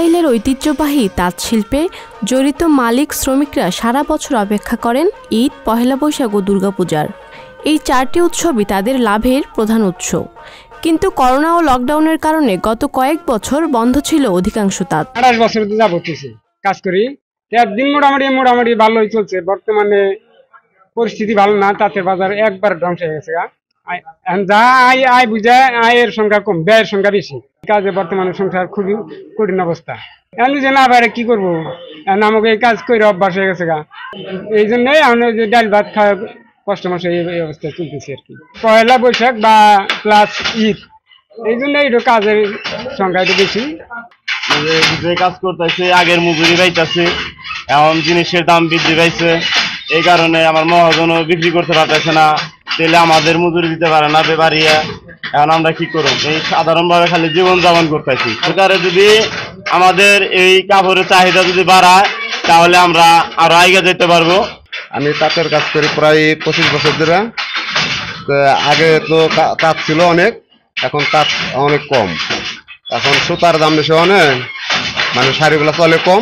টাঙ্গাইলের ঐতিহ্যবাহী তাঁত শিল্পে জড়িত মালিক শ্রমিকরা সারা বছর অপেক্ষা করেন ঈদ, পহেলা বৈশাখ ও দুর্গাপূজার। এই 4টি উৎসবই তাদের লাভের প্রধান উৎস। কিন্তু করোনা ও লকডাউনের কারণে গত কয়েক বছর বন্ধ ছিল অধিকাংশ তাঁত। 28 বছর যাবতীয় কাজ করি, একদিন মোটামুটি ভালোই চলছে। বর্তমানে পরিস্থিতি ভালো না, তাঁতের বাজার একবার ধ্বংস হয়ে গেছে। যা আয় বুঝায় আয়ের সংখ্যা কম, ব্যয়ের সংখ্যা বেশি। কাজে বর্তমানে সংসার খুবই কঠিন অবস্থা। এখন যে না পারে কি করবো, আমাকে এই কাজ করে অভ্যাস হয়ে গেছে। এই জন্যই আমরা যে ডাল ভাত খাওয়া কষ্ট মাসে এই অবস্থায় চলতেছি আর কি। পয়লা বৈশাখ বা প্লাস ঈদ, এই জন্য একটু কাজের সংখ্যা একটু বেশি। যে কাজ করতেছে আগের মজুরি পাইতেছে, এখন জিনিসের দাম বৃদ্ধি পাইছে, এই কারণে আমার মহাজনও বিক্রি করতে পারতেছে না, তাহলে আমাদের মজুরি দিতে পারে না ব্যাপারীরা। এখন আমরা কি করব, এই সাধারণভাবে খালি জীবন যাপন করতেছি। সরকারে যদি আমাদের এই কাপড়ের চাহিদা যদি বাড়ায় তাহলে আমরা আরো আগে যেতে পারবো। আমি তাঁতের কাজ করি প্রায় 25 বছর ধরে। আগে তো তাঁত ছিল অনেক, এখন তাঁত অনেক কম। এখন সুতার দাম বেশি অনেক, মানে শাড়িগুলো চলে কম,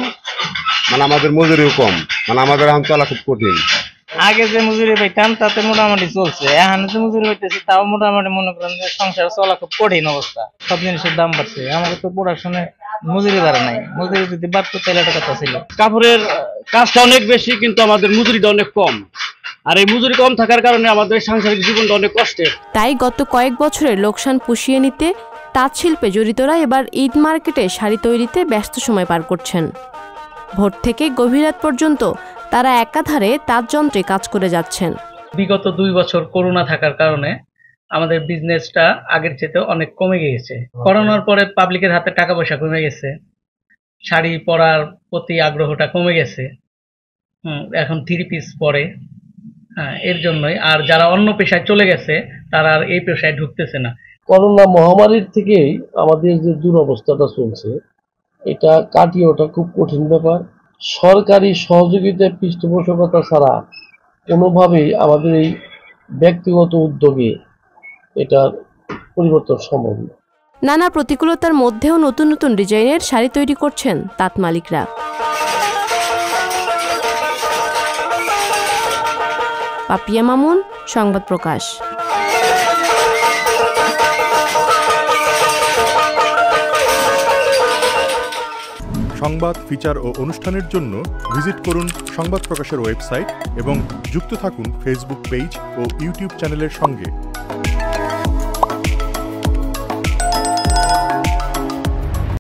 মানে আমাদের মজুরিও কম, মানে আমাদের এখন চলা খুব কঠিন। আগে যে মজুরি পাইতাম তাতে মোটামুটি চলছে, এখন যে মজুরি পাইতেছি তাও মোটামুটি মনে করেন যে সংসার চলা খুব কঠিন অবস্থা। সব জিনিসের দাম বাড়ছে, আমাকে তো পড়াশোনা মজুরি বাড়ে নাই, মজুরি যদি বাড়তো তাহলে একটা কথা ছিল। কাপড়ের কাজটা অনেক বেশি কিন্তু আমাদের মজুরিটা অনেক কম, আর এই মজুরি কম থাকার কারণে আমাদের সাংসারিক জীবনটা অনেক কষ্টের। তাই গত কয়েক বছরের লোকসান পুষিয়ে নিতে তাঁত শিল্পে জড়িতরা এবার ঈদ মার্কেটে শাড়ি তৈরিতে ব্যস্ত সময় পার করছেন। ভোর থেকে গভীর রাত পর্যন্ত তারা একাধারে তাঁত যন্ত্রে কাজ করে যাচ্ছেন। বিগত 2 বছর করোনা থাকার কারণে আমাদের বিজনেসটা আগের চেয়ে অনেক কমে গিয়েছে। করোনার পরে পাবলিকের হাতে টাকা পয়সা কমে গেছে, শাড়ি পরার প্রতি আগ্রহটা কমে গেছে। এখন 3 পিস পরে, এর জন্যই। আর যারা অন্য পেশায় চলে গেছে তারা আর এই পেশায় ঢুকতেছে না। করোনা মহামারীর থেকেই আমাদের যে দুরবস্থাটা চলছে, এটা কাটিয়ে ওঠা খুব কঠিন ব্যাপার। সরকারি সহযোগিতার পৃষ্ঠপোষকতা ছাড়া কোনোভাবেই আমাদের এই ব্যক্তিগত উদ্যোগে এটার পরিবর্তন সম্ভব না। নানা প্রতিকূলতার মধ্যেও নতুন নতুন ডিজাইনের শাড়ি তৈরি করছেন তাঁত মালিকরা। পাপিয়া মামুন, সংবাদ প্রকাশ। সংবাদ, ফিচার ও অনুষ্ঠানের জন্য ভিজিট করুন সংবাদ প্রকাশের ওয়েবসাইট এবং যুক্ত থাকুন ফেসবুক পেজ ও ইউটিউব চ্যানেলের সঙ্গে।